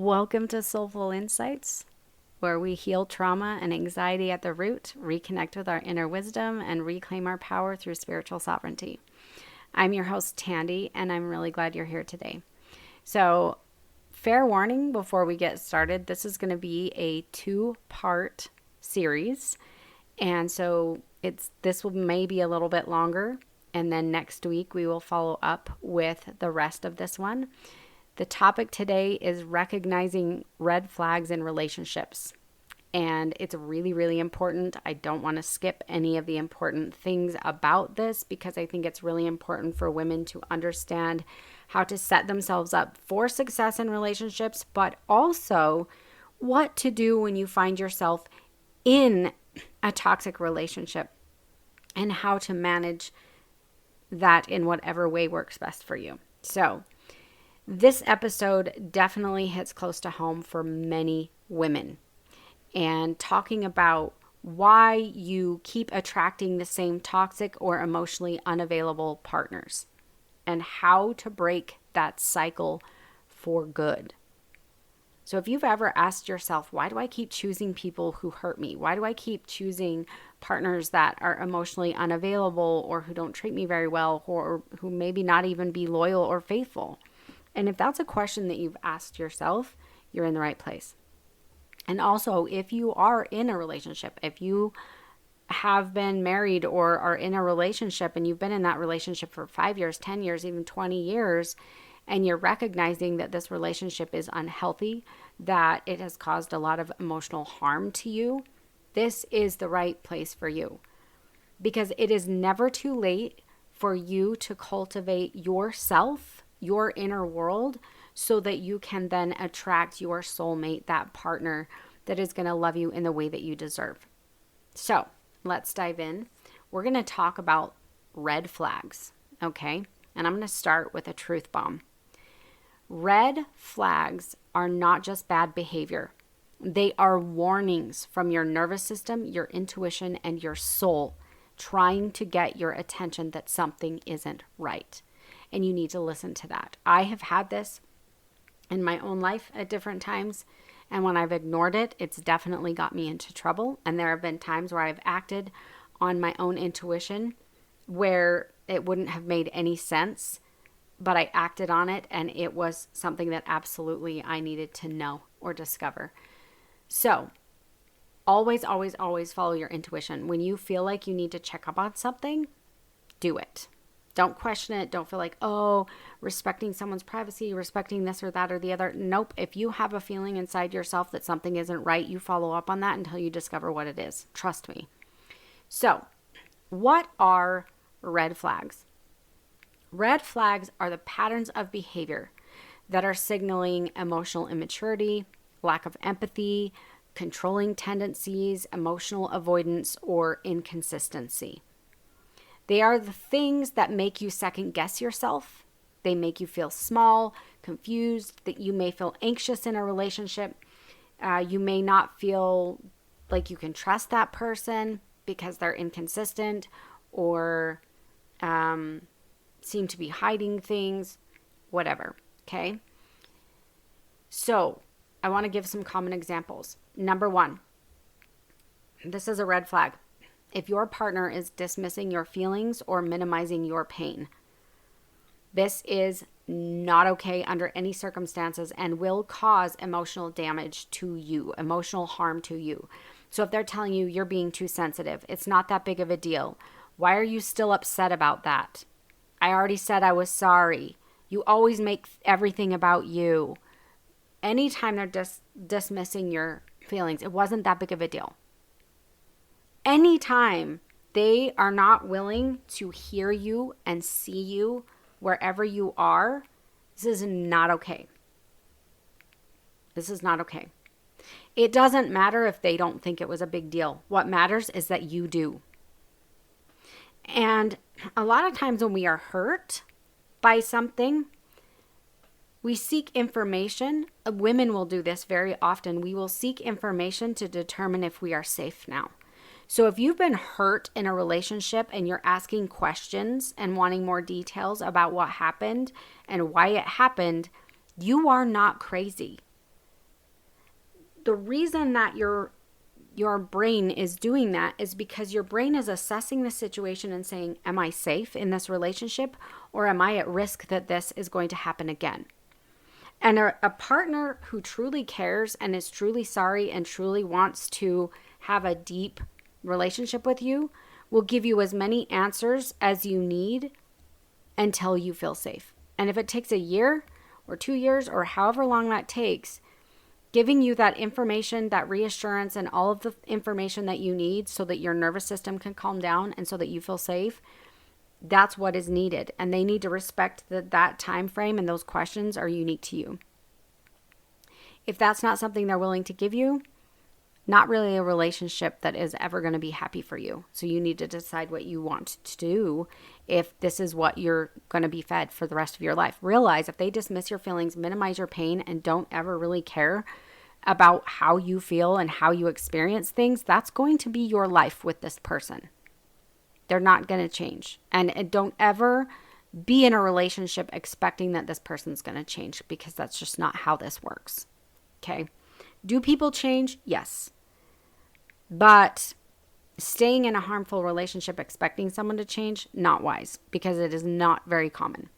Welcome to Soulful Insights, where we heal trauma and anxiety at the root, reconnect with our inner wisdom, and reclaim our power through spiritual sovereignty. I'm your host, Tandi, and I'm really glad you're here today. So, fair warning before we get started, this is going to be a two-part series. And so this will maybe a little bit longer, and then next week we will follow up with the rest of this one. The topic today is recognizing red flags in relationships. And it's really, really important. I don't want to skip any of the important things about this because I think it's really important for women to understand how to set themselves up for success in relationships, but also what to do when you find yourself in a toxic relationship and how to manage that in whatever way works best for you. So, this episode definitely hits close to home for many women, and talking about why you keep attracting the same toxic or emotionally unavailable partners and how to break that cycle for good. So if you've ever asked yourself, why do I keep choosing people who hurt me? Why do I keep choosing partners that are emotionally unavailable or who don't treat me very well or who maybe not even be loyal or faithful? And if that's a question that you've asked yourself, you're in the right place. And also, if you are in a relationship, if you have been married or are in a relationship and you've been in that relationship for 5 years, 10 years, even 20 years, and you're recognizing that this relationship is unhealthy, that it has caused a lot of emotional harm to you, this is the right place for you. Because it is never too late for you to cultivate yourself, your inner world, so that you can then attract your soulmate, that partner that is going to love you in the way that you deserve. So let's dive in. We're going to talk about red flags, okay? And I'm going to start with a truth bomb. Red flags are not just bad behavior. They are warnings from your nervous system, your intuition, and your soul trying to get your attention that something isn't right. And you need to listen to that. I have had this in my own life at different times. And when I've ignored it, it's definitely got me into trouble. And there have been times where I've acted on my own intuition where it wouldn't have made any sense, but I acted on it and it was something that absolutely I needed to know or discover. So always, always, always follow your intuition. When you feel like you need to check up on something, do it. Don't question it. Don't feel like, oh, respecting someone's privacy, respecting this or that or the other. Nope. If you have a feeling inside yourself that something isn't right, you follow up on that until you discover what it is. Trust me. So, what are red flags? Red flags are the patterns of behavior that are signaling emotional immaturity, lack of empathy, controlling tendencies, emotional avoidance, or inconsistency. They are the things that make you second guess yourself. They make you feel small, confused, that you may feel anxious in a relationship. You may not feel like you can trust that person because they're inconsistent or seem to be hiding things, whatever, okay? So I want to give some common examples. Number one, this is a red flag. If your partner is dismissing your feelings or minimizing your pain, this is not okay under any circumstances and will cause emotional damage to you, emotional harm to you. So if they're telling you you're being too sensitive, it's not that big of a deal. Why are you still upset about that? I already said I was sorry. You always make everything about you. Anytime they're dismissing your feelings, it wasn't that big of a deal. Anytime they are not willing to hear you and see you wherever you are, this is not okay. This is not okay. It doesn't matter if they don't think it was a big deal. What matters is that you do. And a lot of times when we are hurt by something, we seek information. Women will do this very often. We will seek information to determine if we are safe now. So if you've been hurt in a relationship and you're asking questions and wanting more details about what happened and why it happened, you are not crazy. the reason that your brain is doing that is because your brain is assessing the situation and saying, am I safe in this relationship, or am I at risk that this is going to happen again? And a partner who truly cares and is truly sorry and truly wants to have a deep relationship with you will give you as many answers as you need until you feel safe. And if it takes a year or 2 years or however long that takes, giving you that information, that reassurance, and all of the information that you need so that your nervous system can calm down and so that you feel safe, that's what is needed. And they need to respect that time frame and those questions are unique to you. If that's not something they're willing to give you, not really a relationship that is ever going to be happy for you. So you need to decide what you want to do if this is what you're going to be fed for the rest of your life. Realize if they dismiss your feelings, minimize your pain, and don't ever really care about how you feel and how you experience things, that's going to be your life with this person. They're not going to change. And don't ever be in a relationship expecting that this person's going to change, because that's just not how this works. Okay? Do people change? Yes. But staying in a harmful relationship expecting someone to change, not wise, because it is not very common.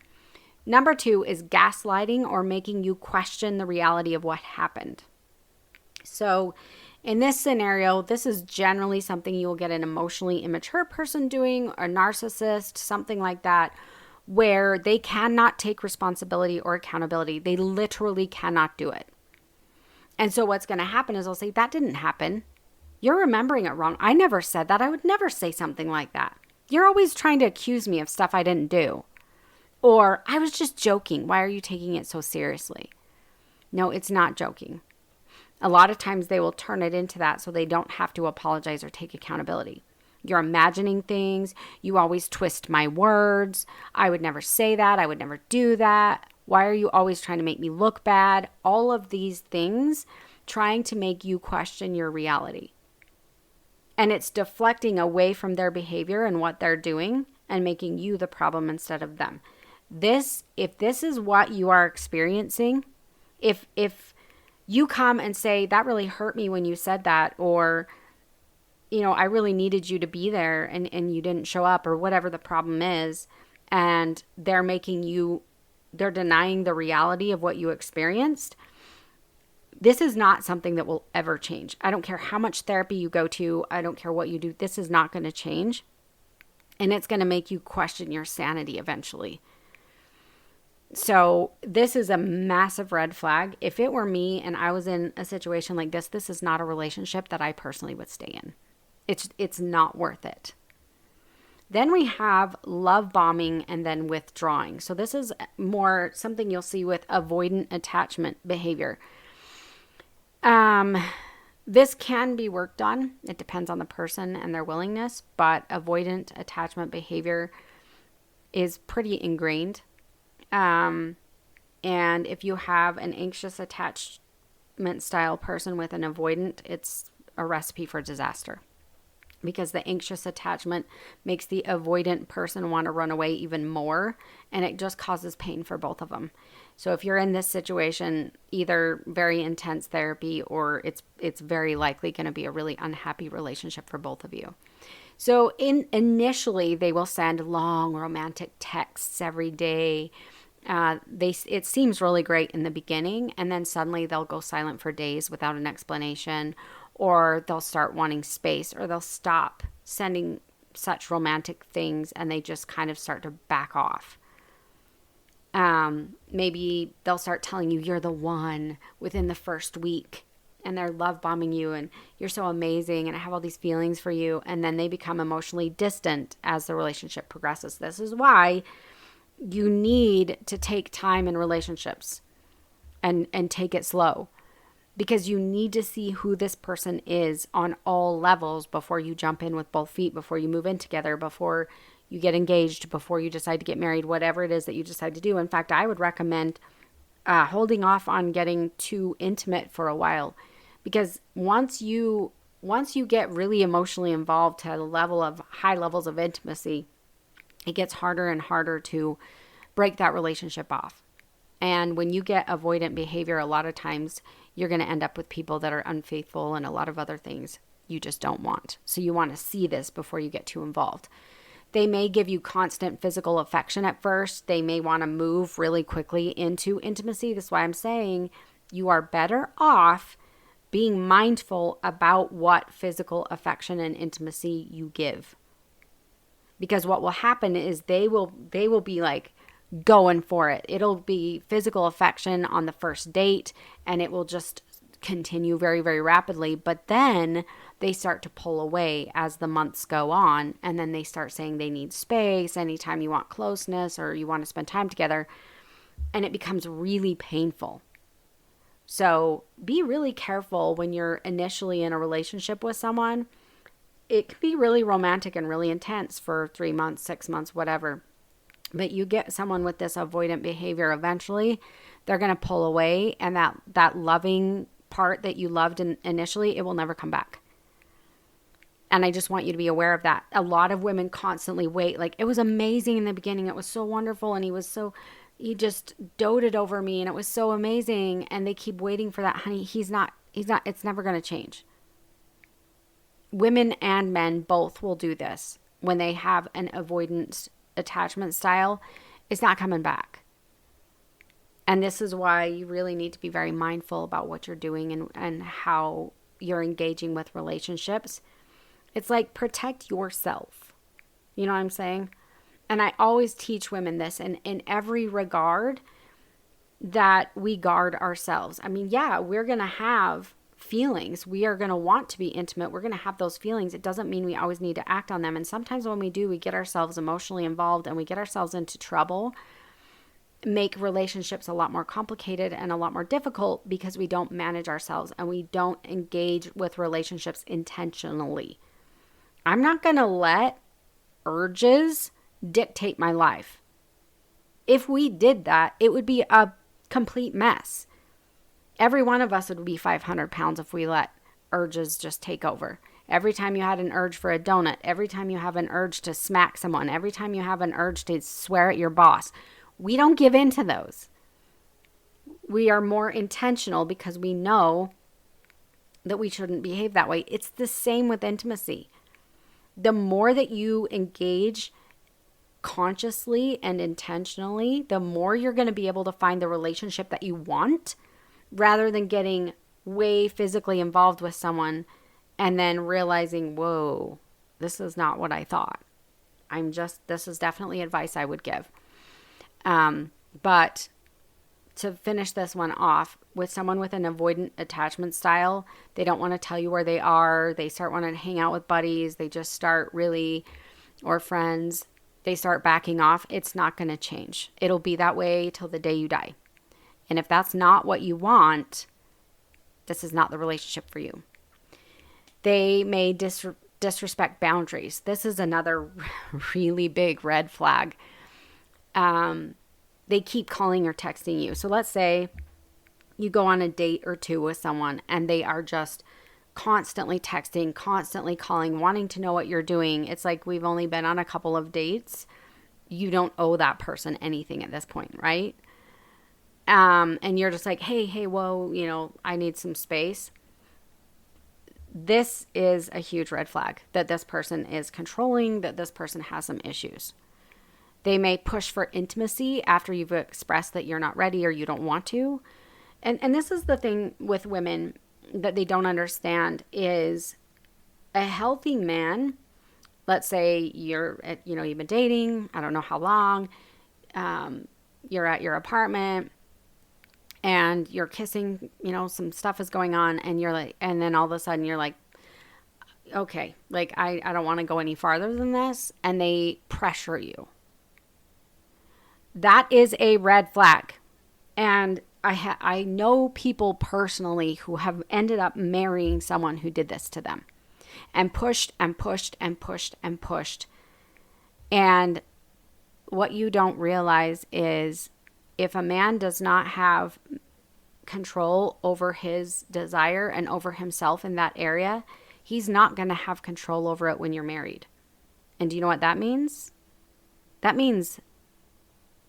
Number 2 is gaslighting or making you question the reality of what happened. So in this scenario, this is generally something you will get an emotionally immature person doing, a narcissist, something like that, where they cannot take responsibility or accountability. They literally cannot do it. And so what's going to happen is they'll say, that didn't happen. You're remembering it wrong. I never said that. I would never say something like that. You're always trying to accuse me of stuff I didn't do. Or, I was just joking. Why are you taking it so seriously? No, it's not joking. A lot of times they will turn it into that so they don't have to apologize or take accountability. You're imagining things. You always twist my words. I would never say that. I would never do that. Why are you always trying to make me look bad? All of these things trying to make you question your reality. And it's deflecting away from their behavior and what they're doing and making you the problem instead of them. If this is what you are experiencing, if you come and say, that really hurt me when you said that, or, I really needed you to be there and you didn't show up, or whatever the problem is, and they're denying the reality of what you experienced, this is not something that will ever change. I don't care how much therapy you go to. I don't care what you do. This is not going to change. And it's going to make you question your sanity eventually. So this is a massive red flag. If it were me and I was in a situation like this, this is not a relationship that I personally would stay in. It's not worth it. Then we have love bombing and then withdrawing. So this is more something you'll see with avoidant attachment behavior. This can be worked on. It depends on the person and their willingness, but avoidant attachment behavior is pretty ingrained. And if you have an anxious attachment style person with an avoidant, it's a recipe for disaster. Because the anxious attachment makes the avoidant person want to run away even more, and it just causes pain for both of them. So if you're in this situation, either very intense therapy or it's very likely going to be a really unhappy relationship for both of you. So initially, they will send long romantic texts every day. It seems really great in the beginning, and then suddenly they'll go silent for days without an explanation, or they'll start wanting space, or they'll stop sending such romantic things and they just kind of start to back off. Maybe they'll start telling you you're the one within the first week, and they're love bombing you and you're so amazing and I have all these feelings for you, and then they become emotionally distant as the relationship progresses. This is why you need to take time in relationships and take it slow. Because you need to see who this person is on all levels before you jump in with both feet, before you move in together, before you get engaged, before you decide to get married, whatever it is that you decide to do. In fact, I would recommend holding off on getting too intimate for a while. Because once you get really emotionally involved to the level of high levels of intimacy, it gets harder and harder to break that relationship off. And when you get avoidant behavior, a lot of times you're going to end up with people that are unfaithful and a lot of other things you just don't want. So you want to see this before you get too involved. They may give you constant physical affection at first. They may want to move really quickly into intimacy. That's why I'm saying you are better off being mindful about what physical affection and intimacy you give. Because what will happen is they will be like going for it. It'll be physical affection on the first date, and it will just continue very, very rapidly. But then they start to pull away as the months go on, and then they start saying they need space anytime you want closeness or you want to spend time together, and it becomes really painful. So be really careful when you're initially in a relationship with someone. It can be really romantic and really intense for 3 months, 6 months, whatever. But you get someone with this avoidant behavior, eventually they're going to pull away, and that loving part that you loved initially, it will never come back. And I just want you to be aware of that. A lot of women constantly wait. Like, it was amazing in the beginning. It was so wonderful. And he just doted over me, and it was so amazing. And they keep waiting for that. Honey, he's not, it's never going to change. Women and men both will do this. When they have an avoidance attachment style, it's not coming back. And this is why you really need to be very mindful about what you're doing and how you're engaging with relationships. It's like, protect yourself. You know what I'm saying? And I always teach women this in every regard, that we guard ourselves. I mean, yeah, we're going to have feelings. We are going to want to be intimate. We're going to have those feelings. It doesn't mean we always need to act on them. And sometimes when we do, we get ourselves emotionally involved and we get ourselves into trouble, make relationships a lot more complicated and a lot more difficult because we don't manage ourselves and we don't engage with relationships intentionally. I'm not going to let urges dictate my life. If we did that, it would be a complete mess. Every one of us would be 500 pounds if we let urges just take over. Every time you had an urge for a donut, every time you have an urge to smack someone, every time you have an urge to swear at your boss, we don't give in to those. We are more intentional because we know that we shouldn't behave that way. It's the same with intimacy. The more that you engage consciously and intentionally, the more you're going to be able to find the relationship that you want, rather than getting way physically involved with someone and then realizing, whoa, this is not what I thought. This is definitely advice I would give. But to finish this one off, with someone with an avoidant attachment style, they don't want to tell you where they are. They start wanting to hang out with buddies. They just start really, or friends, they start backing off. It's not going to change. It'll be that way till the day you die. And if that's not what you want, this is not the relationship for you. They may disrespect boundaries. This is another really big red flag. They keep calling or texting you. So let's say you go on a date or two with someone and they are just constantly texting, constantly calling, wanting to know what you're doing. It's like, we've only been on a couple of dates. You don't owe that person anything at this point, right? And you're just like, hey, whoa, I need some space. This is a huge red flag, that this person is controlling, that this person has some issues. They may push for intimacy after you've expressed that you're not ready or you don't want to. And this is the thing with women that they don't understand, is a healthy man, let's say you've been dating, I don't know how long, you're at your apartment and you're kissing, some stuff is going on, and you're like, and then all of a sudden you're like, okay, like I don't want to go any farther than this, and they pressure you. That is a red flag. And I know people personally who have ended up marrying someone who did this to them, and pushed and pushed and pushed and pushed. And what you don't realize is, if a man does not have control over his desire and over himself in that area, he's not going to have control over it when you're married. And do you know what that means? That means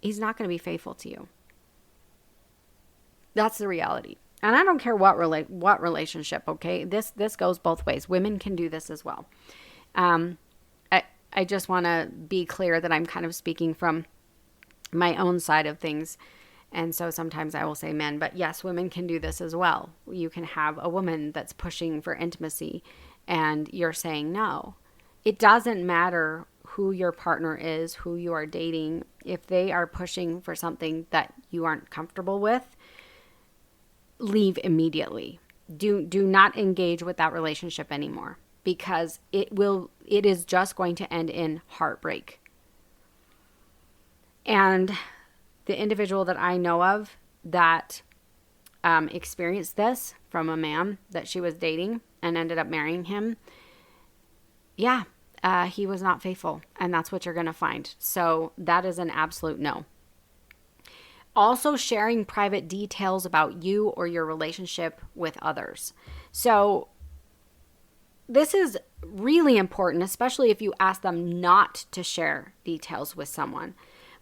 he's not going to be faithful to you. That's the reality. And I don't care what relationship, okay? This goes both ways. Women can do this as well. Um, I just want to be clear that I'm kind of speaking from my own side of things. And so sometimes I will say men, but yes, women can do this as well. You can have a woman that's pushing for intimacy and you're saying no. It doesn't matter who your partner is, who you are dating. If they are pushing for something that you aren't comfortable with, leave immediately. Do not engage with that relationship anymore, because it is just going to end in heartbreak. And the individual that I know of that experienced this from a man that she was dating and ended up marrying him, he was not faithful, and that's what you're going to find. So that is an absolute no. Also, sharing private details about you or your relationship with others. So this is really important, especially if you ask them not to share details with someone.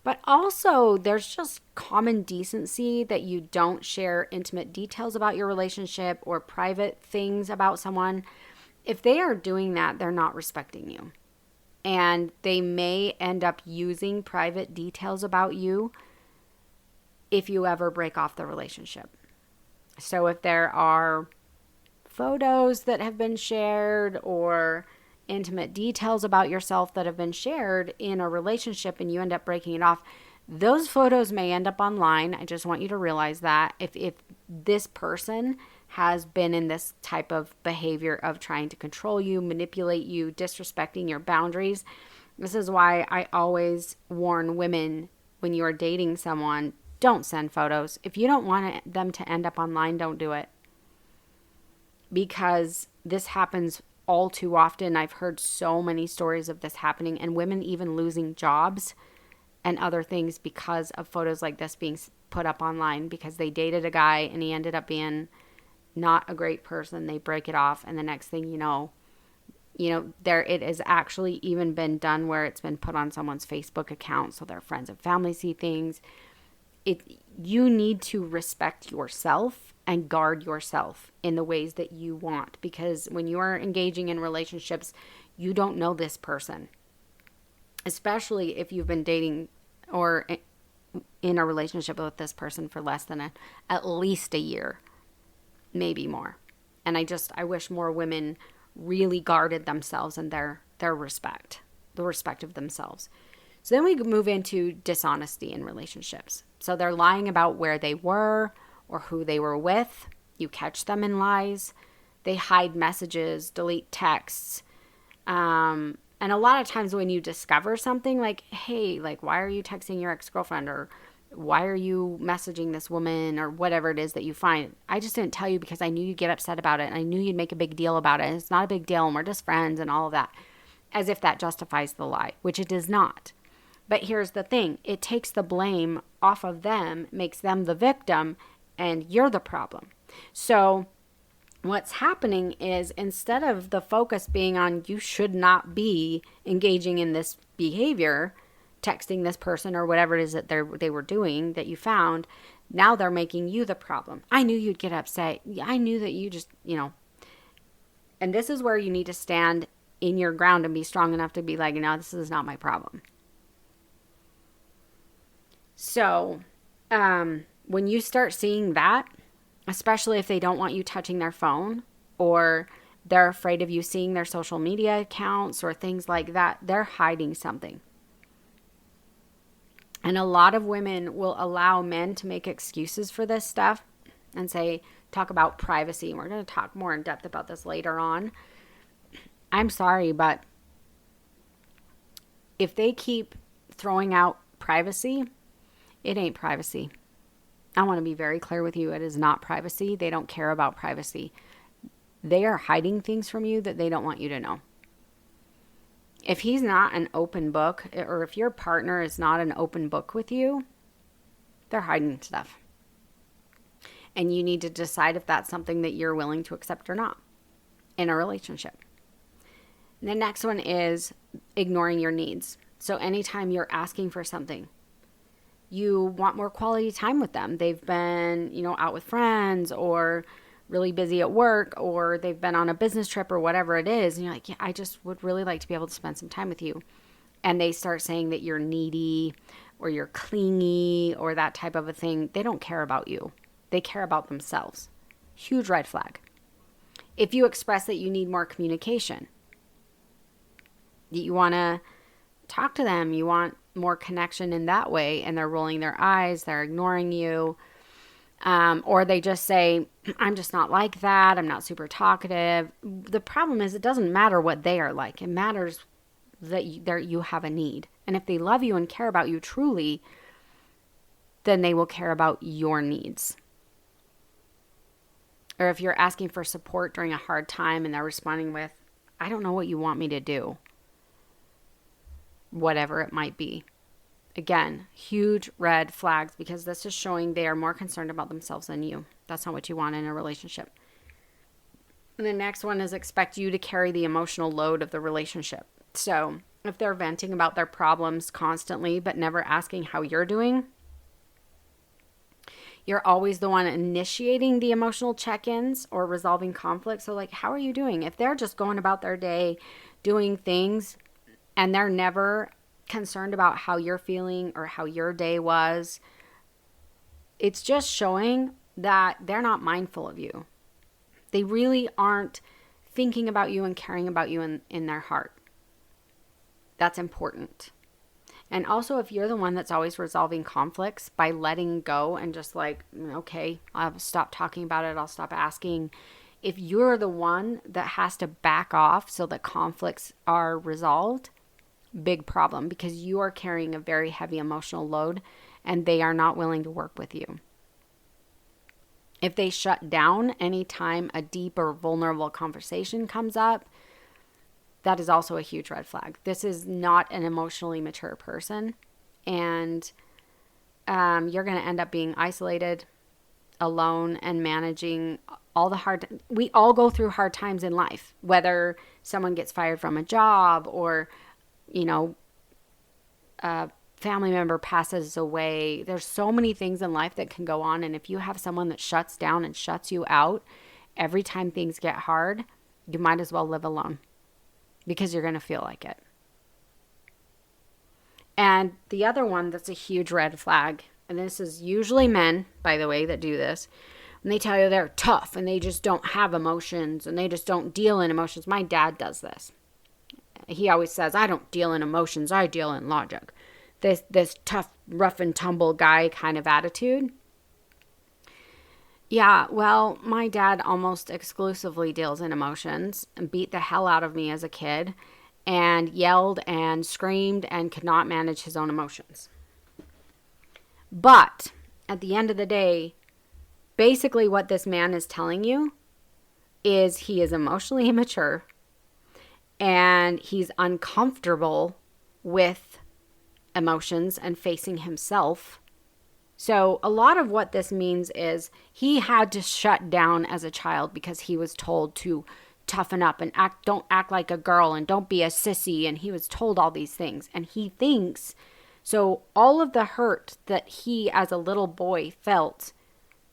But also, there's just common decency that you don't share intimate details about your relationship or private things about someone. If they are doing that, they're not respecting you. And they may end up using private details about you if you ever break off the relationship. So if there are photos that have been shared or intimate details about yourself that have been shared in a relationship and you end up breaking it off, those photos may end up online. I just want you to realize that if this person has been in this type of behavior of trying to control you, manipulate you, disrespecting your boundaries, this is why I always warn women when you are dating someone, don't send photos. If you don't want them to end up online, don't do it. Because this happens all too often. I've heard so many stories of this happening, and women even losing jobs and other things because of photos like this being put up online, because they dated a guy and he ended up being not a great person. They break it off, and the next thing you know, there it has actually even been done where it's been put on someone's Facebook account so their friends and family see things. You need to respect yourself and guard yourself in the ways that you want, because when you are engaging in relationships, you don't know this person, especially if you've been dating or in a relationship with this person for less than at least a year, maybe more. And I wish more women really guarded themselves and their respect, the respect of themselves. So then we move into dishonesty in relationships. So they're lying about where they were or who they were with. You catch them in lies. They hide messages, delete texts. And a lot of times when you discover something like, hey, like, why are you texting your ex-girlfriend? Or why are you messaging this woman? Or whatever it is that you find. I just didn't tell you because I knew you'd get upset about it. And I knew you'd make a big deal about it. And it's not a big deal. And we're just friends and all of that. As if that justifies the lie, which it does not. But here's the thing. It takes the blame off of them, makes them the victim, and you're the problem. So what's happening is, instead of the focus being on you should not be engaging in this behavior, texting this person or whatever it is that they were doing that you found, now they're making you the problem. I knew you'd get upset. I knew that you just, And this is where you need to stand in your ground and be strong enough to be like, no, this is not my problem. So when you start seeing that, especially if they don't want you touching their phone or they're afraid of you seeing their social media accounts or things like that, they're hiding something. And a lot of women will allow men to make excuses for this stuff and talk about privacy. And we're going to talk more in depth about this later on. I'm sorry, but if they keep throwing out privacy, it ain't privacy. I want to be very clear with you. It is not privacy. They don't care about privacy. They are hiding things from you that they don't want you to know. If he's not an open book, or if your partner is not an open book with you, they're hiding stuff. And you need to decide if that's something that you're willing to accept or not in a relationship. The next one is ignoring your needs. So anytime you're asking for something, you want more quality time with them. They've been, out with friends or really busy at work, or they've been on a business trip or whatever it is. And you're like, yeah, I just would really like to be able to spend some time with you. And they start saying that you're needy or you're clingy or that type of a thing. They don't care about you. They care about themselves. Huge red flag. If you express that you need more communication, that you want to talk to them, you want more connection in that way, and they're rolling their eyes, they're ignoring you, or they just say, I'm just not like that, I'm not super talkative. The problem is it doesn't matter what they are like. It matters that you have a need. And if they love you and care about you truly, then they will care about your needs. Or if you're asking for support during a hard time and they're responding with, I don't know what you want me to do. Whatever it might be. Again, huge red flags, because this is showing they are more concerned about themselves than you. That's not what you want in a relationship. And the next one is expect you to carry the emotional load of the relationship. So if they're venting about their problems constantly but never asking how you're doing, you're always the one initiating the emotional check-ins or resolving conflicts. So like, how are you doing? If they're just going about their day doing things and they're never concerned about how you're feeling or how your day was, it's just showing that they're not mindful of you. They really aren't thinking about you and caring about you in their heart. That's important. And also, if you're the one that's always resolving conflicts by letting go and just like, okay, I'll stop talking about it, I'll stop asking. If you're the one that has to back off so that conflicts are resolved, big problem, because you are carrying a very heavy emotional load and they are not willing to work with you. If they shut down anytime a deep or vulnerable conversation comes up, that is also a huge red flag. This is not an emotionally mature person, and you're going to end up being isolated, alone, and managing all the we all go through hard times in life, whether someone gets fired from a job or, a family member passes away. There's so many things in life that can go on, and if you have someone that shuts down and shuts you out every time things get hard, you might as well live alone, because you're going to feel like it. And the other one that's a huge red flag, and this is usually men, by the way, that do this, and they tell you they're tough and they just don't have emotions and they just don't deal in emotions. My dad does this. He always says, I don't deal in emotions, I deal in logic. This tough, rough and tumble guy kind of attitude. Yeah, well, my dad almost exclusively deals in emotions and beat the hell out of me as a kid and yelled and screamed and could not manage his own emotions. But at the end of the day, basically what this man is telling you is he is emotionally immature and he's uncomfortable with emotions and facing himself. So a lot of what this means is he had to shut down as a child because he was told to toughen up and don't act like a girl and don't be a sissy. And he was told all these things. And he thinks, so all of the hurt that he as a little boy felt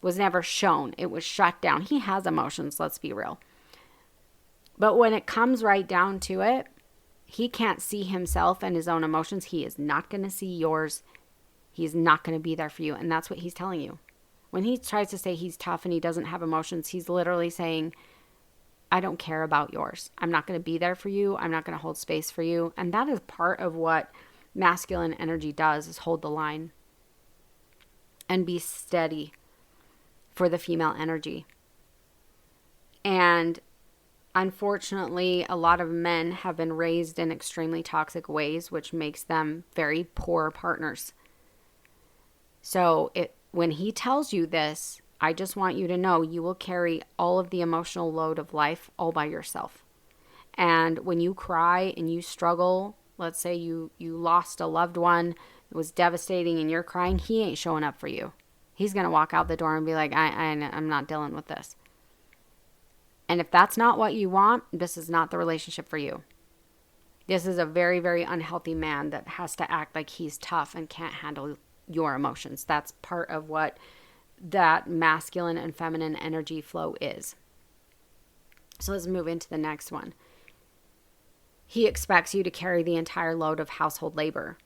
was never shown. It was shut down. He has emotions, let's be real. But when it comes right down to it, he can't see himself and his own emotions. He is not going to see yours. He's not going to be there for you. And that's what he's telling you. When he tries to say he's tough and he doesn't have emotions, he's literally saying, I don't care about yours. I'm not going to be there for you. I'm not going to hold space for you. And that is part of what masculine energy does, is hold the line and be steady for the female energy. And unfortunately, a lot of men have been raised in extremely toxic ways, which makes them very poor partners. So when he tells you this, I just want you to know you will carry all of the emotional load of life all by yourself. And when you cry and you struggle, let's say you lost a loved one, it was devastating and you're crying, he ain't showing up for you. He's going to walk out the door and be like, I'm not dealing with this. And if that's not what you want, this is not the relationship for you. This is a very, very unhealthy man that has to act like he's tough and can't handle your emotions. That's part of what that masculine and feminine energy flow is. So let's move into the next one. He expects you to carry the entire load of household labor.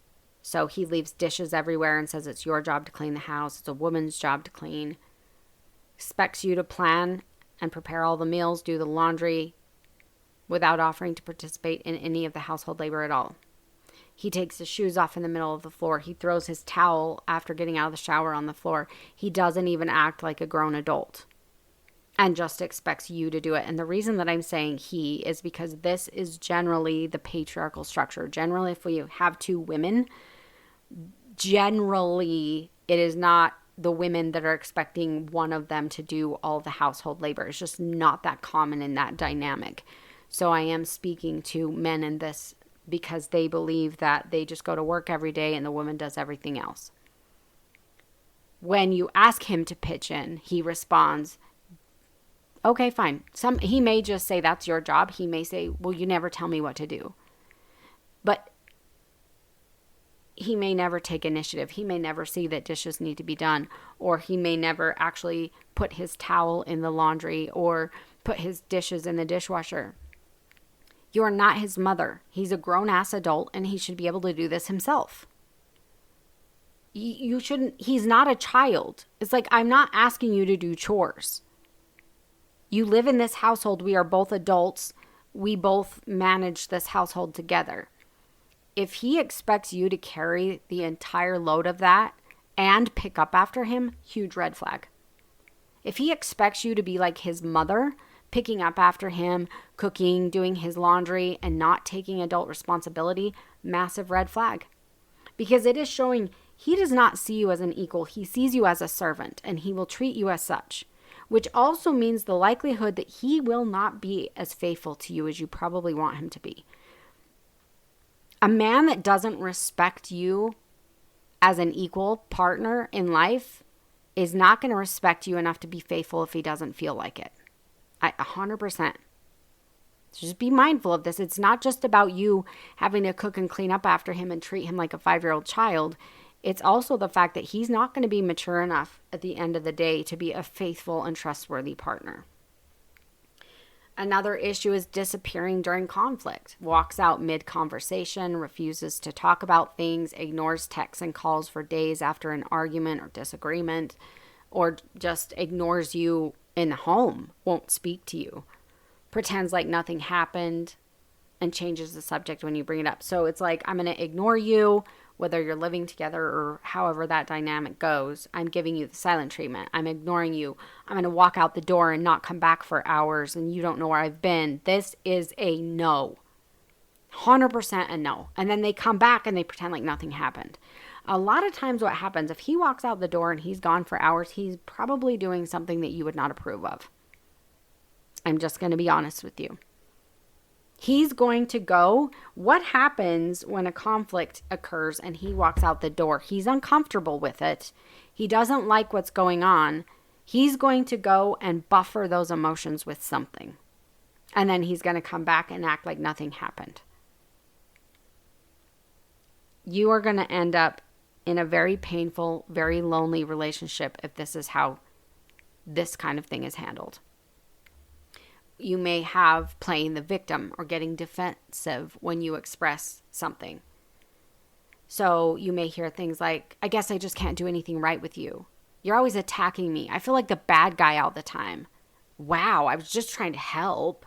So he leaves dishes everywhere and says it's your job to clean the house. It's a woman's job to clean. Expects you to plan and prepare all the meals, do the laundry, without offering to participate in any of the household labor at all. He takes his shoes off in the middle of the floor. He throws his towel after getting out of the shower on the floor. He doesn't even act like a grown adult and just expects you to do it. And the reason that I'm saying he is because this is generally the patriarchal structure. Generally, if we have two women, generally it is not the women that are expecting one of them to do all the household labor. It's just not that common in that dynamic. So I am speaking to men in this because they believe that they just go to work every day and the woman does everything else. When you ask him to pitch in, he responds, okay, fine. He may just say, that's your job. He may say, well, you never tell me what to do. But he may never take initiative. He may never see that dishes need to be done, or he may never actually put his towel in the laundry or put his dishes in the dishwasher. You are not his mother. He's a grown-ass adult, and he should be able to do this himself. You shouldn't, he's not a child. It's like, I'm not asking you to do chores. You live in this household. We are both adults. We both manage this household together. If he expects you to carry the entire load of that and pick up after him, huge red flag. If he expects you to be like his mother, picking up after him, cooking, doing his laundry, and not taking adult responsibility, massive red flag. Because it is showing he does not see you as an equal. He sees you as a servant, and he will treat you as such. Which also means the likelihood that he will not be as faithful to you as you probably want him to be. A man that doesn't respect you as an equal partner in life is not going to respect you enough to be faithful if he doesn't feel like it. 100%. Just be mindful of this. It's not just about you having to cook and clean up after him and treat him like a 5-year-old child. It's also the fact that he's not going to be mature enough at the end of the day to be a faithful and trustworthy partner. Another issue is disappearing during conflict. Walks out mid-conversation, refuses to talk about things, ignores texts and calls for days after an argument or disagreement, or just ignores you in the home, won't speak to you, pretends like nothing happened, and changes the subject when you bring it up. So it's like, I'm going to ignore you, whether you're living together or however that dynamic goes. I'm giving you the silent treatment. I'm ignoring you. I'm going to walk out the door and not come back for hours and you don't know where I've been. This is a no. 100% a no. And then they come back and they pretend like nothing happened. A lot of times what happens, if he walks out the door and he's gone for hours, he's probably doing something that you would not approve of. I'm just going to be honest with you. He's going to go. What happens when a conflict occurs and he walks out the door? He's uncomfortable with it. He doesn't like what's going on. He's going to go and buffer those emotions with something. And then he's going to come back and act like nothing happened. You are going to end up in a very painful, very lonely relationship if this is how this kind of thing is handled. You may have playing the victim or getting defensive when you express something. So you may hear things like, I guess I just can't do anything right with you. You're always attacking me. I feel like the bad guy all the time. Wow, I was just trying to help.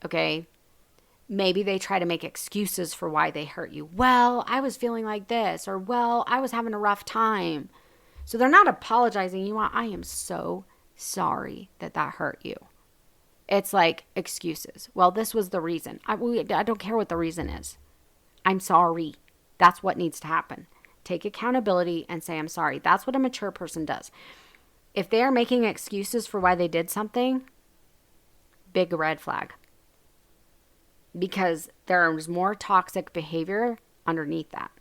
Okay. Maybe they try to make excuses for why they hurt you. Well, I was feeling like this, or well, I was having a rough time. So they're not apologizing. You want, I am so sorry that hurt you. It's like excuses. Well, this was the reason. I don't care what the reason is. I'm sorry. That's what needs to happen. Take accountability and say, I'm sorry. That's what a mature person does. If they are making excuses for why they did something, big red flag. Because there's more toxic behavior underneath that.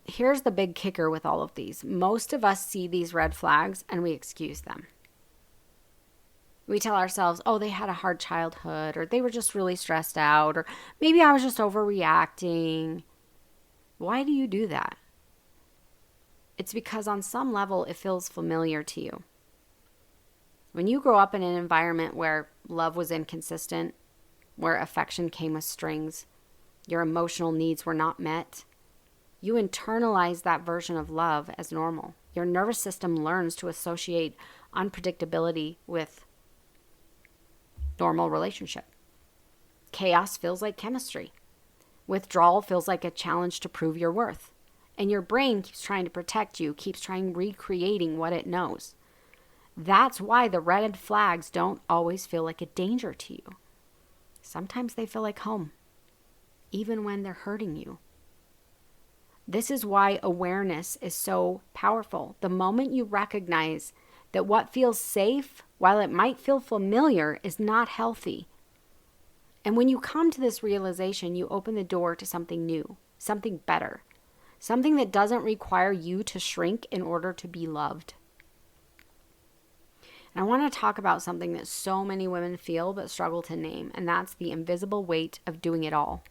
Here's the big kicker with all of these. Most of us see these red flags and we excuse them. We tell ourselves, oh, they had a hard childhood, or they were just really stressed out, or maybe I was just overreacting. Why do you do that? It's because on some level it feels familiar to you. When you grow up in an environment where love was inconsistent, where affection came with strings, your emotional needs were not met, you internalize that version of love as normal. Your nervous system learns to associate unpredictability with normal relationship. Chaos feels like chemistry. Withdrawal feels like a challenge to prove your worth. And your brain keeps trying to protect you, keeps trying recreating what it knows. That's why the red flags don't always feel like a danger to you. Sometimes they feel like home, even when they're hurting you. This is why awareness is so powerful. The moment you recognize that what feels safe, while it might feel familiar, is not healthy. And when you come to this realization, you open the door to something new, something better, something that doesn't require you to shrink in order to be loved. And I want to talk about something that so many women feel but struggle to name, and that's the invisible weight of doing it all.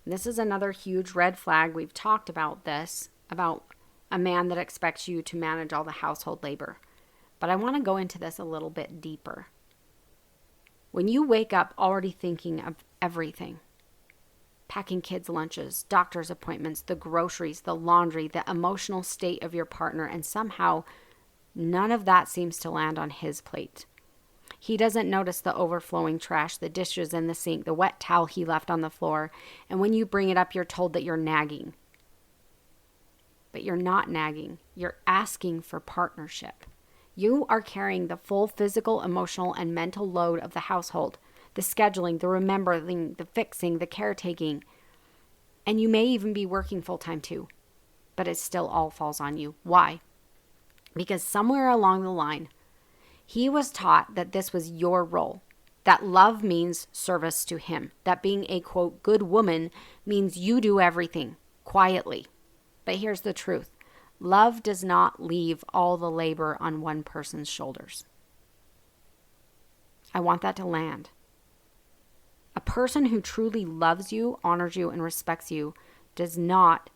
This is another huge red flag. We've talked about this, about a man that expects you to manage all the household labor. But I want to go into this a little bit deeper. When you wake up already thinking of everything, packing kids' lunches, doctor's appointments, the groceries, the laundry, the emotional state of your partner, and somehow none of that seems to land on his plate. He doesn't notice the overflowing trash, the dishes in the sink, the wet towel he left on the floor. And when you bring it up, you're told that you're nagging. But you're not nagging. You're asking for partnership. You are carrying the full physical, emotional, and mental load of the household. The scheduling, the remembering, the fixing, the caretaking. And you may even be working full-time too. But it still all falls on you. Why? Because somewhere along the line, he was taught that this was your role, that love means service to him, that being a, quote, good woman means you do everything quietly. But here's the truth. Love does not leave all the labor on one person's shoulders. I want that to land. A person who truly loves you, honors you, and respects you does not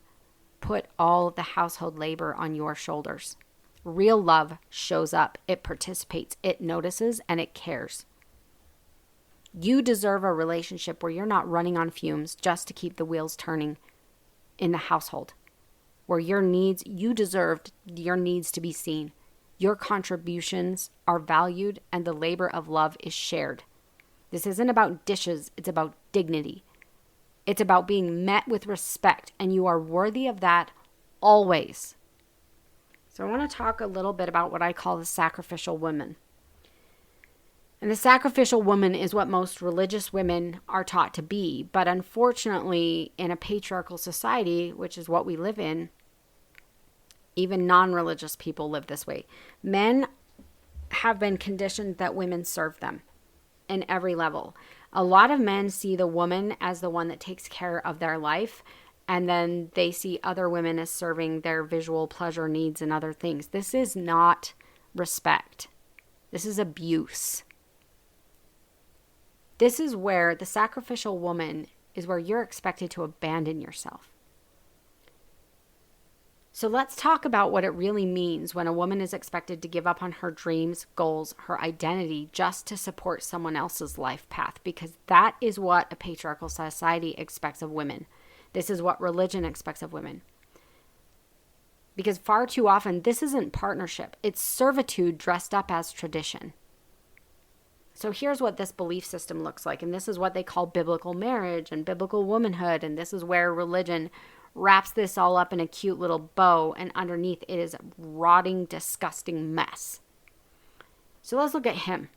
put all of the household labor on your shoulders. Real love shows up, it participates, it notices, and it cares. You deserve a relationship where you're not running on fumes just to keep the wheels turning in the household. Where you deserved your needs to be seen. Your contributions are valued and the labor of love is shared. This isn't about dishes, it's about dignity. It's about being met with respect, and you are worthy of that always. So I want to talk a little bit about what I call the sacrificial woman. And the sacrificial woman is what most religious women are taught to be. But unfortunately, in a patriarchal society, which is what we live in, even non-religious people live this way. Men have been conditioned that women serve them in every level. A lot of men see the woman as the one that takes care of their life, and then they see other women as serving their visual pleasure needs and other things. This is not respect. This is abuse. This is where the sacrificial woman is where you're expected to abandon yourself. So let's talk about what it really means when a woman is expected to give up on her dreams, goals, her identity just to support someone else's life path, because that is what a patriarchal society expects of women. This is what religion expects of women. Because far too often, this isn't partnership. It's servitude dressed up as tradition. So here's what this belief system looks like. And this is what they call biblical marriage and biblical womanhood. And this is where religion wraps this all up in a cute little bow. And underneath it is a rotting, disgusting mess. So let's look at him.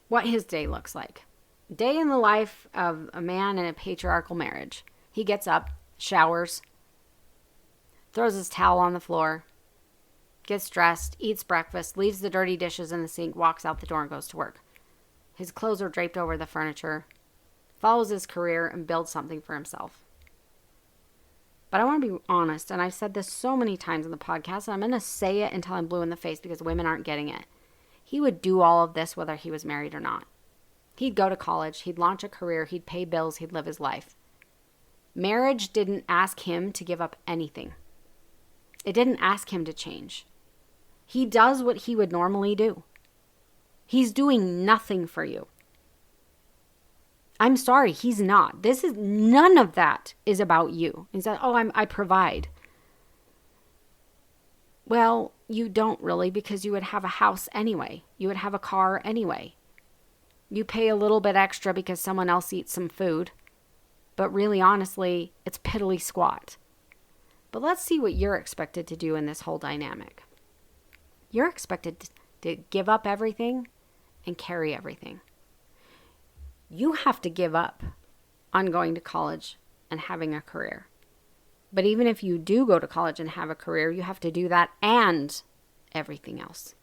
What his day looks like. Day in the life of a man in a patriarchal marriage. He gets up, showers, throws his towel on the floor, gets dressed, eats breakfast, leaves the dirty dishes in the sink, walks out the door and goes to work. His clothes are draped over the furniture, follows his career, and builds something for himself. But I want to be honest, and I've said this so many times in the podcast, and I'm going to say it until I'm blue in the face because women aren't getting it. He would do all of this whether he was married or not. He'd go to college, he'd launch a career, he'd pay bills, he'd live his life. Marriage didn't ask him to give up anything. It didn't ask him to change. He does what he would normally do. He's doing nothing for you. I'm sorry, he's not. None of that is about you. He said, I provide. Well, you don't really, because you would have a house anyway. You would have a car anyway. You pay a little bit extra because someone else eats some food. But really, honestly, it's piddly squat. But let's see what you're expected to do in this whole dynamic. You're expected to give up everything and carry everything. You have to give up on going to college and having a career. But even if you do go to college and have a career, you have to do that and everything else.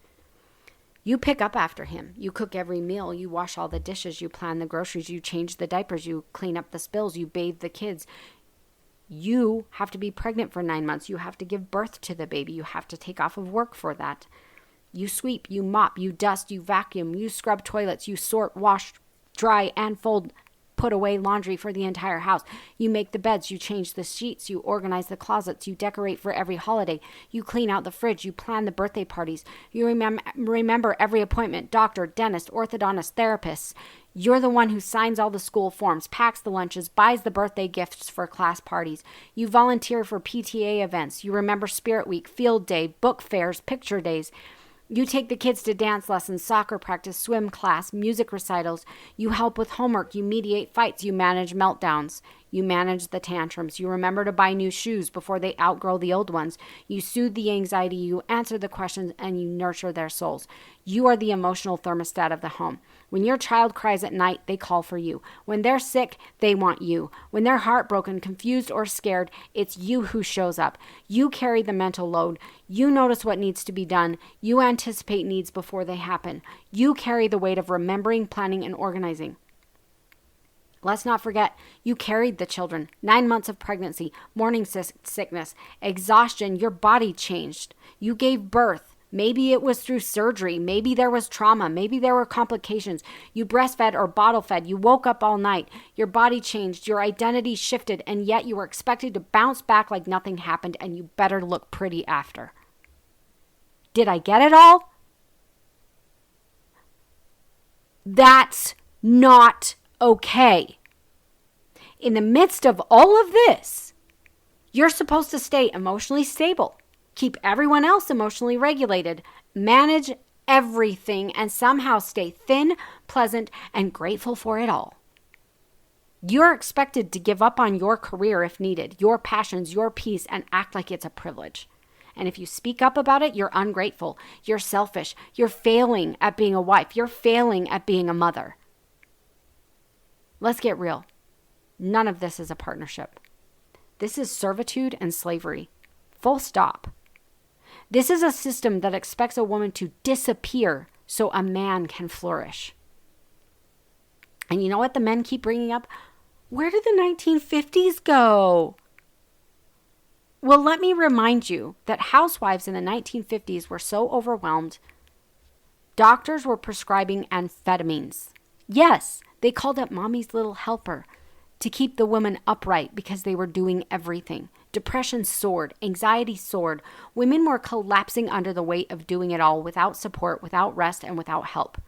You pick up after him. You cook every meal. You wash all the dishes. You plan the groceries. You change the diapers. You clean up the spills. You bathe the kids. You have to be pregnant for 9 months. You have to give birth to the baby. You have to take off of work for that. You sweep, you mop, you dust, you vacuum, you scrub toilets, you sort, wash, dry, and fold, put away laundry for the entire house. You make the beds, you change the sheets, you organize the closets, you decorate for every holiday, you clean out the fridge, you plan the birthday parties, you remember every appointment, doctor, dentist, orthodontist, therapist. You're the one who signs all the school forms, packs the lunches, buys the birthday gifts for class parties. You volunteer for PTA events. You remember Spirit Week, Field Day, book fairs, picture days. You take the kids to dance lessons, soccer practice, swim class, music recitals. You help with homework. You mediate fights. You manage meltdowns. You manage the tantrums. You remember to buy new shoes before they outgrow the old ones. You soothe the anxiety. You answer the questions, and you nurture their souls. You are the emotional thermostat of the home. When your child cries at night, they call for you. When they're sick, they want you. When they're heartbroken, confused, or scared, it's you who shows up. You carry the mental load. You notice what needs to be done. You anticipate needs before they happen. You carry the weight of remembering, planning, and organizing. Let's not forget, you carried the children. 9 months of pregnancy, morning sickness, exhaustion, your body changed. You gave birth. Maybe it was through surgery. Maybe there was trauma. Maybe there were complications. You breastfed or bottle fed. You woke up all night. Your body changed. Your identity shifted. And yet you were expected to bounce back like nothing happened, and you better look pretty after. Did I get it all? That's not okay. In the midst of all of this, you're supposed to stay emotionally stable, keep everyone else emotionally regulated, manage everything, and somehow stay thin, pleasant, and grateful for it all. You're expected to give up on your career if needed, your passions, your peace, and act like it's a privilege. And if you speak up about it, you're ungrateful, you're selfish, you're failing at being a wife, you're failing at being a mother. Let's get real. None of this is a partnership. This is servitude and slavery. Full stop. This is a system that expects a woman to disappear so a man can flourish. And you know what the men keep bringing up? Where did the 1950s go? Well, let me remind you that housewives in the 1950s were so overwhelmed, doctors were prescribing amphetamines. Yes, they called it mommy's little helper to keep the woman upright because they were doing everything. Depression soared, anxiety soared. Women were collapsing under the weight of doing it all without support, without rest, and without help.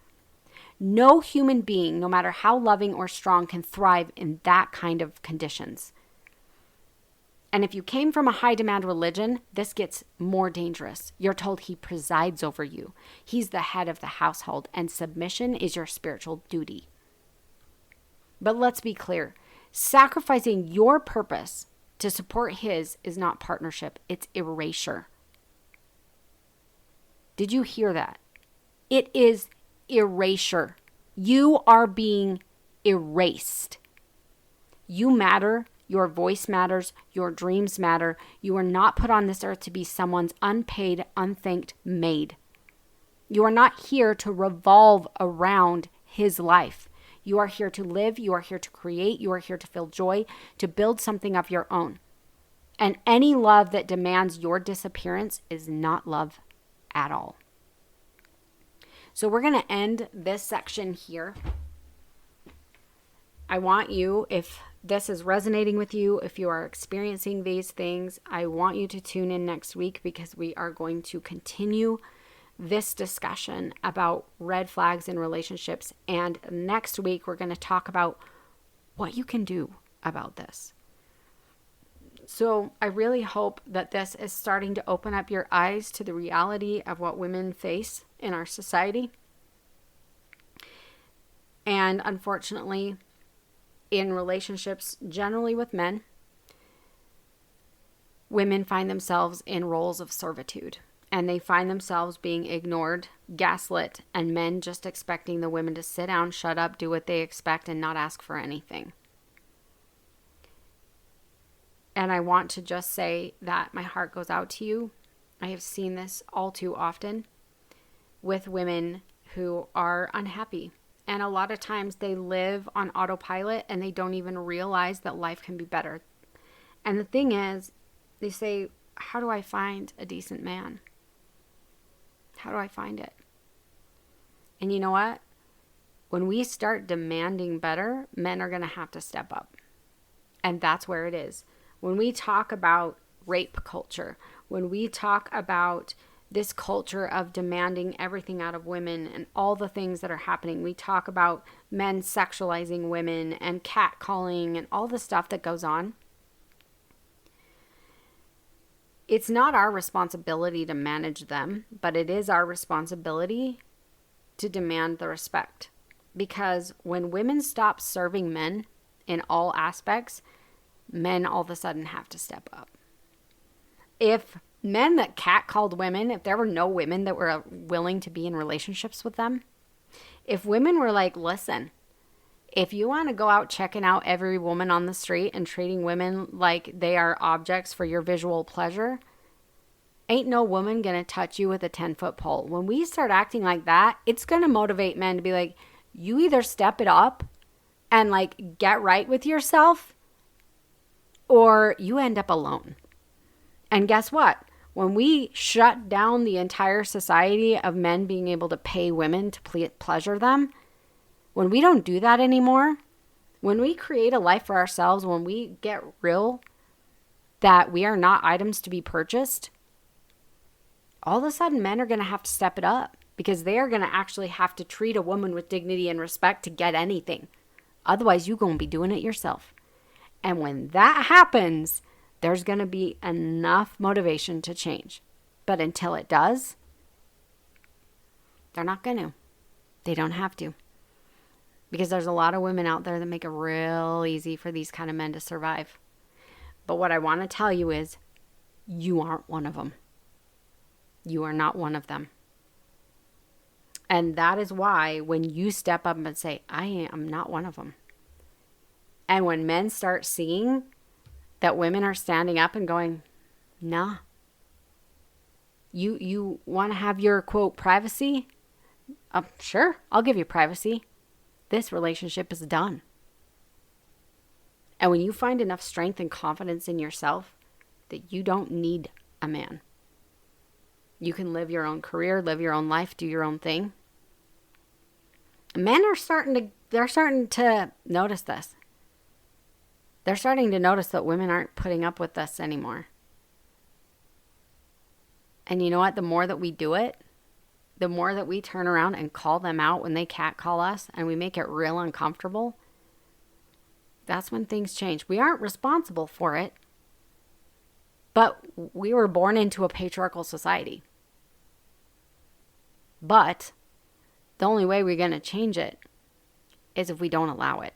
No human being, no matter how loving or strong, can thrive in that kind of conditions. And if you came from a high-demand religion, this gets more dangerous. You're told he presides over you. He's the head of the household, and submission is your spiritual duty. But let's be clear. Sacrificing your purpose to support his is not partnership. It's erasure. Did you hear that? It is erasure. You are being erased. You matter. Your voice matters. Your dreams matter. You are not put on this earth to be someone's unpaid, unthanked maid. You are not here to revolve around his life. You are here to live. You are here to create. You are here to feel joy, to build something of your own. And any love that demands your disappearance is not love at all. So we're going to end this section here. I want you, if this is resonating with you, if you are experiencing these things, I want you to tune in next week because we are going to continue this discussion about red flags in relationships. And next week, we're going to talk about what you can do about this. So I really hope that this is starting to open up your eyes to the reality of what women face in our society. And unfortunately, in relationships, generally with men, women find themselves in roles of servitude. And they find themselves being ignored, gaslit, and men just expecting the women to sit down, shut up, do what they expect, and not ask for anything. And I want to just say that my heart goes out to you. I have seen this all too often with women who are unhappy. And a lot of times they live on autopilot and they don't even realize that life can be better. And the thing is, they say, how do I find a decent man? How do I find it? And you know what? When we start demanding better, men are going to have to step up. And that's where it is. When we talk about rape culture, when we talk about this culture of demanding everything out of women and all the things that are happening, we talk about men sexualizing women and catcalling and all the stuff that goes on. It's not our responsibility to manage them, but it is our responsibility to demand the respect. Because when women stop serving men in all aspects, men all of a sudden have to step up. If men that catcalled women, if there were no women that were willing to be in relationships with them, if women were like, listen, if you want to go out checking out every woman on the street and treating women like they are objects for your visual pleasure, ain't no woman going to touch you with a 10-foot pole. When we start acting like that, it's going to motivate men to be like, you either step it up and like get right with yourself, or you end up alone. And guess what? When we shut down the entire society of men being able to pay women to pleasure them, when we don't do that anymore, when we create a life for ourselves, when we get real that we are not items to be purchased, all of a sudden men are going to have to step it up because they are going to actually have to treat a woman with dignity and respect to get anything. Otherwise, you're going to be doing it yourself. And when that happens, there's going to be enough motivation to change. But until it does, they're not going to. They don't have to. Because there's a lot of women out there that make it real easy for these kind of men to survive. But what I want to tell you is, you aren't one of them. You are not one of them. And that is why when you step up and say, I am not one of them. And when men start seeing that women are standing up and going, nah, you want to have your, quote, privacy? Sure, I'll give you privacy. This relationship is done. And when you find enough strength and confidence in yourself that you don't need a man, you can live your own career, live your own life, do your own thing. Men are starting to notice this. They're starting to notice that women aren't putting up with this anymore. And you know what? The more that we do it, the more that we turn around and call them out when they catcall us and we make it real uncomfortable, that's when things change. We aren't responsible for it, but we were born into a patriarchal society. But the only way we're going to change it is if we don't allow it.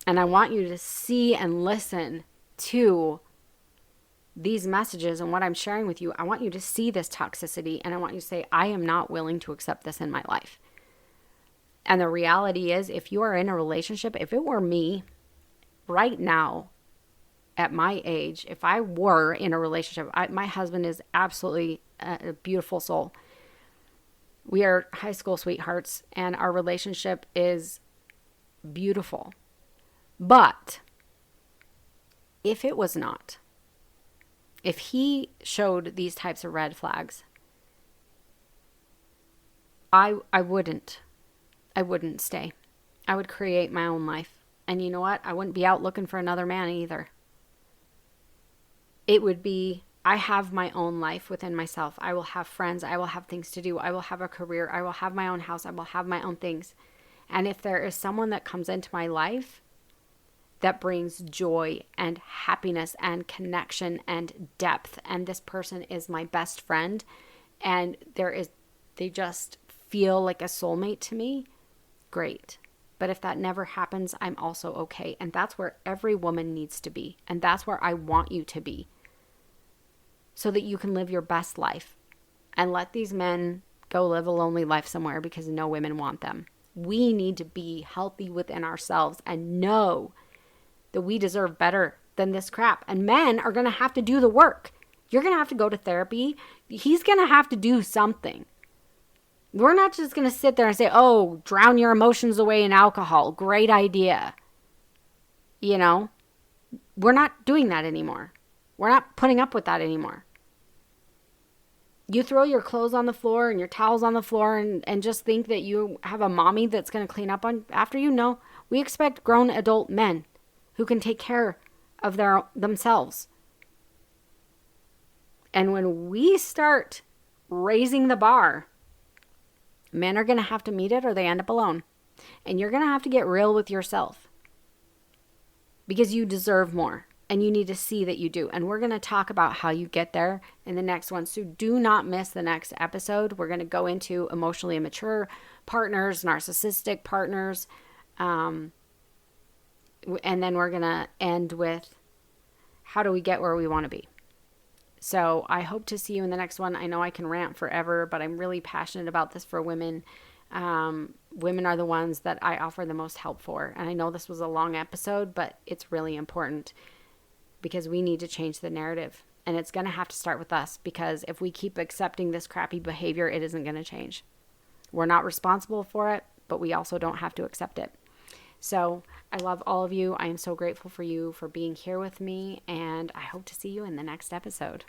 And I want you to see and listen to these messages and what I'm sharing with you. I want you to see this toxicity and I want you to say, I am not willing to accept this in my life. And the reality is, if you are in a relationship, if it were me right now at my age, if I were in a relationship, my husband is absolutely a beautiful soul. We are high school sweethearts and our relationship is beautiful. But if it was not, if he showed these types of red flags, I wouldn't stay. I would create my own life. And you know what? I wouldn't be out looking for another man either. It would be, I have my own life within myself. I will have friends. I will have things to do. I will have a career. I will have my own house. I will have my own things. And if there is someone that comes into my life that brings joy and happiness and connection and depth, and this person is my best friend, and they just feel like a soulmate to me, great. But if that never happens, I'm also okay. And that's where every woman needs to be. And that's where I want you to be. So that you can live your best life. And let these men go live a lonely life somewhere because no women want them. We need to be healthy within ourselves and know that we deserve better than this crap. And men are going to have to do the work. You're going to have to go to therapy. He's going to have to do something. We're not just going to sit there and say, oh, drown your emotions away in alcohol. Great idea. You know, we're not doing that anymore. We're not putting up with that anymore. You throw your clothes on the floor and your towels on the floor and just think that you have a mommy that's going to clean up after you. No, we expect grown adult men who can take care of themselves. And when we start raising the bar, men are going to have to meet it or they end up alone. And you're going to have to get real with yourself because you deserve more and you need to see that you do. And we're going to talk about how you get there in the next one. So do not miss the next episode. We're going to go into emotionally immature partners, narcissistic partners. And then we're going to end with how do we get where we want to be. So I hope to see you in the next one. I know I can rant forever, but I'm really passionate about this for women. Women are the ones that I offer the most help for. And I know this was a long episode, but it's really important because we need to change the narrative. And it's going to have to start with us because if we keep accepting this crappy behavior, it isn't going to change. We're not responsible for it, but we also don't have to accept it. So I love all of you. I am so grateful for you for being here with me, and I hope to see you in the next episode.